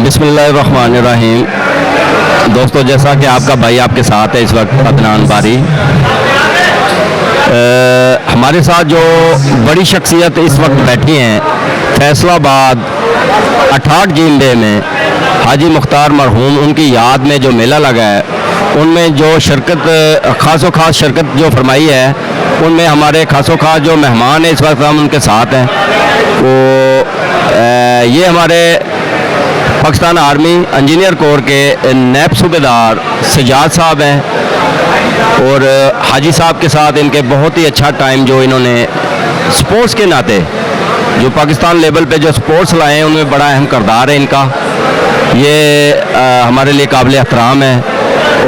बिस्मिल्लाहिर्रहमानिर्रहीम। दोस्तों, जैसा कि आपका भाई आपके साथ है इस वक्त अदनान बारी, हमारे साथ जो बड़ी शख्सियत इस वक्त बैठी हैं फैसलाबाद 68 जिंदे में हाजी मुख्तार मरहूम उनकी याद में जो मेला लगा है, उनमें जो शिरकत ख़ास शिरकत जो फरमाई है, उनमें हमारे ख़ास जो मेहमान हैं इस वक्त हम उनके साथ हैं। वो ये हमारे पाकिस्तान आर्मी इंजीनियर कोर के नैब सूबेदार सजाद साहब हैं और हाजी साहब के साथ इनके बहुत ही अच्छा टाइम जो इन्होंने स्पोर्ट्स के नाते जो पाकिस्तान लेवल पे जो स्पोर्ट्स लाए हैं उनमें बड़ा अहम किरदार है इनका। ये हमारे लिए काबिल एहतराम है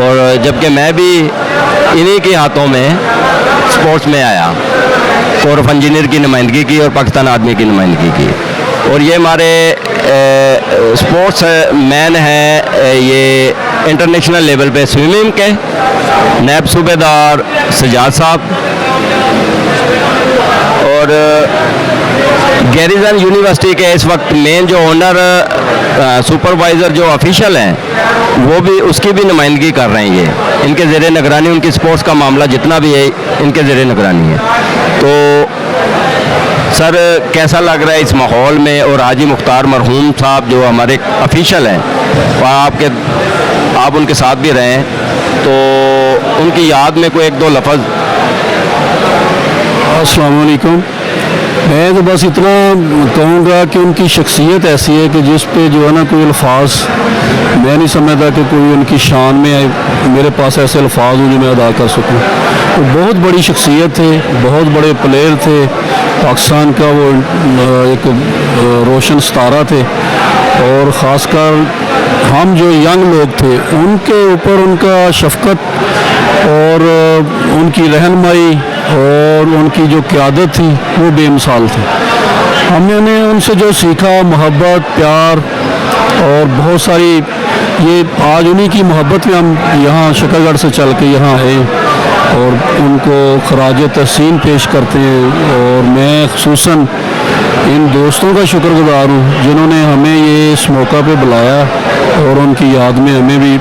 और जबकि मैं भी इन्हीं के हाथों में स्पोर्ट्स में आया, कोर ऑफ इंजीनियर की नुमाइंदगी की और पाकिस्तान आर्मी की नुमाइंदगी की। और ये हमारे स्पोर्ट्स मैन हैं, ये इंटरनेशनल लेवल पे स्विमिंग के नैब सूबेदार सजाद साहब और गैरिजन यूनिवर्सिटी के इस वक्त मेन जो ओनर सुपरवाइज़र जो ऑफिशियल हैं वो भी उसकी भी नुमाइंदगी कर रहे हैं। ये इनके ज़ेरे निगरानी, उनकी स्पोर्ट्स का मामला जितना भी है इनके ज़ेरे निगरानी है। तो सर, कैसा लग रहा है इस माहौल में? और हाजी मुख्तार मरहूम साहब जो हमारे ऑफिशियल हैं और आप उनके साथ भी रहे हैं, तो उनकी याद में कोई एक दो लफ्ज़। अस्सलाम वालेकुम। मैं तो बस इतना कहूँगा कि उनकी शख्सियत ऐसी है कि जिस पे जो है ना कोई अल्फाज मैं नहीं समझता कि कोई उनकी शान में मेरे पास ऐसे अल्फाज हो जो मैं अदा कर सकूँ। तो बहुत बड़ी शख्सियत थे, बहुत बड़े प्लेयर थे, पाकिस्तान का वो एक रोशन सितारा थे। और ख़ासकर हम जो यंग लोग थे उनके ऊपर उनका शफ़क़त और उनकी रहनुमाई और उनकी जो क़यादत थी वो बेमिसाल थी। हमने उनसे जो सीखा, मोहब्बत, प्यार और बहुत सारी, ये आज उन्हीं की मोहब्बत में हम यहाँ शकरगढ़ से चल के यहाँ आए और उनको खराज तहसीन पेश करते हैं। और मैं ख़ुसूसन इन दोस्तों का शुक्रगुज़ार हूँ जिन्होंने हमें ये इस मौका पे बुलाया और उनकी याद में हमें भी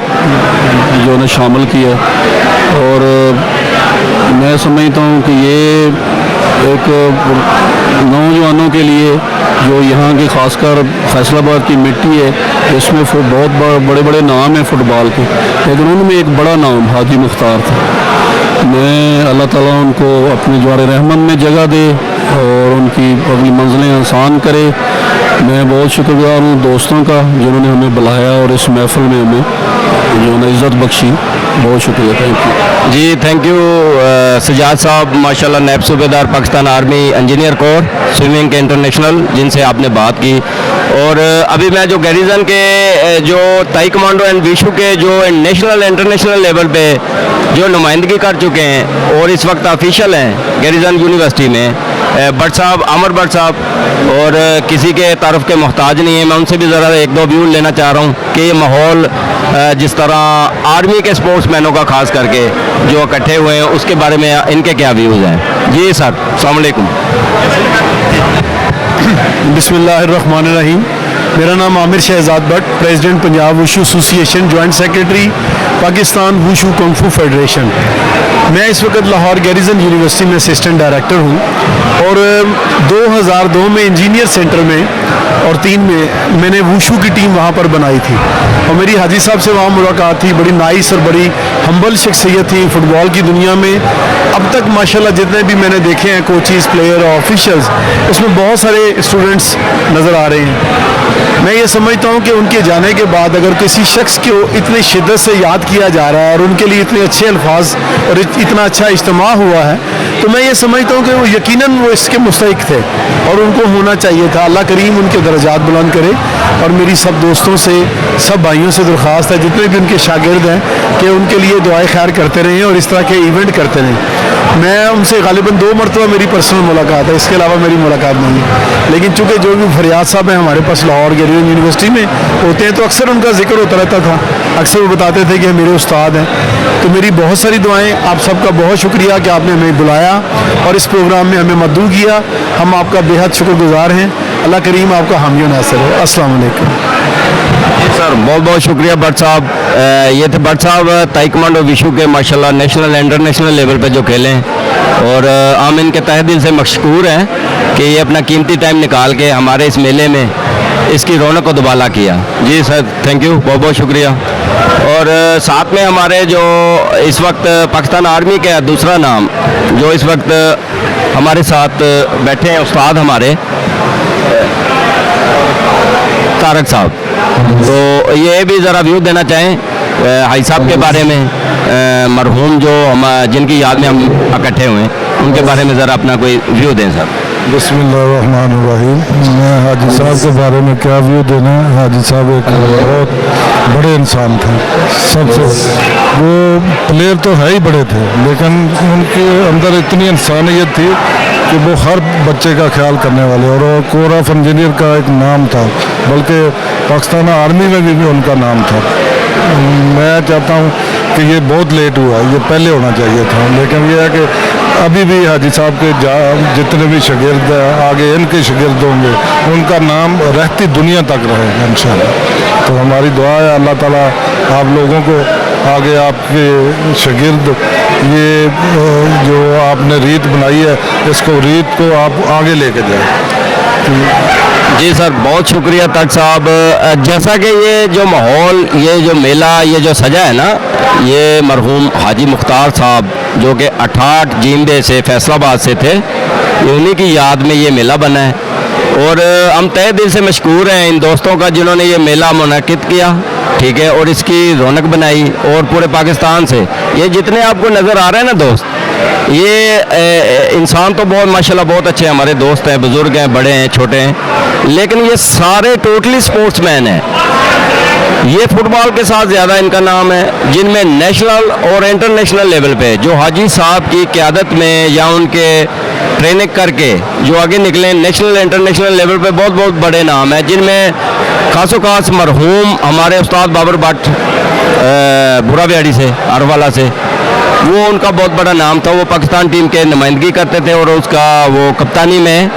जो है शामिल किया। और मैं समझता हूँ कि ये एक नौजवानों के लिए जो यहाँ के ख़ासकर फैसलाबाद की मिट्टी है, इसमें बहुत बड़े बड़े नाम हैं फ़ुटबॉल के, लेकिन उनमें एक बड़ा नाम हाजी मुख्तार था। मैं अल्लाह ताला उनको अपने जवार रहमत में जगह दे और उनकी अगली मंजिलें आसान करे। मैं बहुत शुक्रगुज़ार हूँ दोस्तों का जिन्होंने हमें बुलाया और इस महफ़िल में हमें जो है इज़्ज़त बख्शी। बहुत शुक्रिया, थैंक यू जी। थैंक यू सजाद साहब, माशाल्लाह नैब सूबेदार Pakistan army engineer corps swimming के इंटरनेशनल, जिनसे आपने बात की। और अभी मैं जो गैरिजन के जो ताई कमांडो एंड विशु के जो नेशनल इंटरनेशनल लेवल पे जो नुमाइंदगी कर चुके हैं और इस वक्त ऑफिशियल हैं गैरिजन यूनिवर्सिटी में, भट्ट साहब, अमर भट्ट साहब, और किसी के तारुफ के मोहताज नहीं है। मैं उनसे भी ज़रा एक दो व्यू लेना चाह रहा हूँ कि ये माहौल जिस तरह आर्मी के स्पोर्ट्समैनों का खास करके जो इकट्ठे हुए हैं उसके बारे में इनके क्या व्यूज़ हैं? जी सर, अस्सलाम वालेकुम। बिस्मिल्लाहिर्रहमानिर्रहीम। मेरा नाम Aamir Shahzad Bhatt, president Punjab wushu association, joint secretary Pakistan wushu kung fu federation. मैं इस वक्त लाहौर गैरिजन यूनिवर्सिटी में असिस्टेंट डायरेक्टर हूँ और 2002 में इंजीनियर सेंटर में और 3 में मैंने वुशु की टीम वहाँ पर बनाई थी और मेरी हाजी साहब से वहाँ मुलाकात थी। बड़ी नाइस और बड़ी हम्बल शख्सियत थी फुटबॉल की दुनिया में। अब तक माशाल्लाह जितने भी मैंने देखे हैं कोचेस, प्लेयर और ऑफिशियल्स, उसमें बहुत सारे स्टूडेंट्स नज़र आ रहे हैं। मैं ये समझता हूँ कि उनके जाने के बाद अगर किसी शख्स को इतनी शिद्दत से याद किया जा रहा है और उनके लिए इतने अच्छे अल्फाज और इतना अच्छा इज्तिमा हुआ है, तो मैं ये समझता हूँ कि वो यकीनन वो इसके मुस्तहिक थे और उनको होना चाहिए था। अल्लाह करीम उनके दर्जात बुलंद करे। और मेरी सब दोस्तों से, सब भाइयों से दरख्वास्त है, जितने भी उनके शागिर्द हैं, कि उनके लिए दुआएं खैर करते रहें और इस तरह के इवेंट करते रहें। मैं उनसे गालिबन 2 मरतबा मेरी पर्सनल मुलाकात है, इसके अलावा मेरी मुलाकात नहीं है। लेकिन चूँकि जो भी फरियाद साहब हैं हमारे पास लाहौर गैरिजन यूनिवर्सिटी में होते हैं, तो अक्सर उनका जिक्र होता रहता था। अक्सर वो बताते थे कि मेरे उस्ताद हैं। तो मेरी बहुत सारी दुआएं, आप सबका बहुत शुक्रिया कि आपने हमें बुलाया और इस प्रोग्राम में हमें मददू किया। हम आपका बेहद शुक्रगुजार हैं। अल्लाह करीम आपका हामी नासिर हो। अस्सलाम वालेकुम। सर बहुत बहुत शुक्रिया भट्ट साहब। ये थे भट्ट साहब ताइक्वांडो विश्व के माशाल्लाह नेशनल इंटरनेशनल लेवल पे जो खेले हैं और हम इनके तहे दिल से मशकूर हैं कि ये अपना कीमती टाइम निकाल के हमारे इस मेले में इसकी रौनक को दुबाला किया। जी सर थैंक यू, बहुत बहुत शुक्रिया। और साथ में हमारे जो इस वक्त पाकिस्तान आर्मी का दूसरा नाम जो इस वक्त हमारे साथ बैठे हैं उस्ताद हमारे तारक साहब, तो ये भी ज़रा व्यू देना चाहें हाई साहब के बारे में, मरहूम जो हम जिनकी याद में हम इकट्ठे हुए हैं उनके बारे में ज़रा अपना कोई व्यू दें सर। बिस्मिल्लाहिर्रहमानिर्रहीम। मैं हाजी साहब के बारे में क्या व्यू देना है। हाजी साहब एक बहुत बड़े इंसान थे। सबसे वो प्लेयर तो है ही बड़े थे, लेकिन उनके अंदर इतनी इंसानियत थी कि वो हर बच्चे का ख्याल करने वाले, और वो कोर ऑफ इंजीनियर का एक नाम था, बल्कि पाकिस्तान आर्मी में भी उनका नाम था। मैं चाहता हूँ कि ये बहुत लेट हुआ, ये पहले होना चाहिए था, लेकिन ये है कि अभी भी हाजी साहब के जितने भी शागिर्द आगे इनके शागिर्द होंगे उनका नाम रहती दुनिया तक रहेगा इंशाल्लाह। तो हमारी दुआ है अल्लाह ताला आप लोगों को आगे आपके शागिर्द ये जो आपने रीत बनाई है इसको रीत को आप आगे लेके जाए। जी सर बहुत शुक्रिया तट साहब। जैसा कि ये जो माहौल, ये जो मेला, ये जो सजा है ना, ये मरहूम हाजी मुख्तार साहब जो कि 68 जींदे से फैसलाबाद से थे, ये उन्हीं की याद में ये मेला बना है और हम तहे दिल से मशकूर हैं इन दोस्तों का जिन्होंने ये मेला मुनक़िद किया, ठीक है, और इसकी रौनक बनाई। और पूरे पाकिस्तान से ये जितने आपको नज़र आ रहे हैं ना दोस्त, ये इंसान तो बहुत माशाल्लाह बहुत अच्छे हमारे दोस्त हैं, बुज़ुर्ग हैं, बड़े हैं, छोटे हैं, लेकिन ये सारे टोटली स्पोर्ट्समैन हैं। ये फुटबॉल के साथ ज़्यादा इनका नाम है, जिनमें नेशनल और इंटरनेशनल लेवल पे जो हाजी साहब की क़यादत में या उनके ट्रेनिंग करके जो आगे निकले नेशनल इंटरनेशनल लेवल पे बहुत बहुत बड़े नाम हैं, जिनमें खासो खास मरहूम हमारे उस्ताद बाबर भट्ट बुराबियाड़ी से अरवाला से, वो उनका बहुत बड़ा नाम था। वो पाकिस्तान टीम के नुमाइंदगी करते थे और उसका वो कप्तानी में,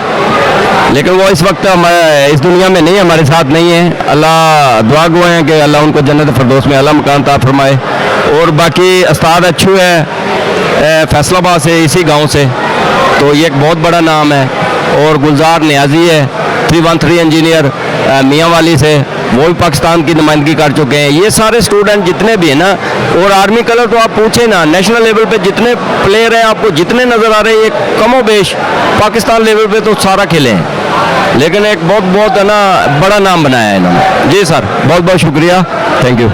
लेकिन वो इस वक्त इस दुनिया में नहीं, हमारे साथ नहीं है। अल्लाह दुआ गो हैं कि अल्लाह उनको जन्नत फिरदौस में अला मकान ता फरमाए। और बाकी उस्ताद अच्छू है फैसलाबाद से, इसी गांव से, तो ये एक बहुत बड़ा नाम है। और गुलजार नियाजी है 313 इंजीनियर मियाँ वाली से, वो भी पाकिस्तान की नुमाइंदगी कर चुके हैं। ये सारे स्टूडेंट जितने भी हैं ना, और आर्मी कलर तो आप पूछे ना, नेशनल लेवल पे जितने प्लेयर हैं आपको जितने नज़र आ रहे हैं, ये कमो बेश पाकिस्तान लेवल पे तो सारा खेले हैं, लेकिन एक बहुत बहुत है ना बड़ा नाम बनाया है इन्होंने। जी सर बहुत बहुत शुक्रिया, थैंक यू।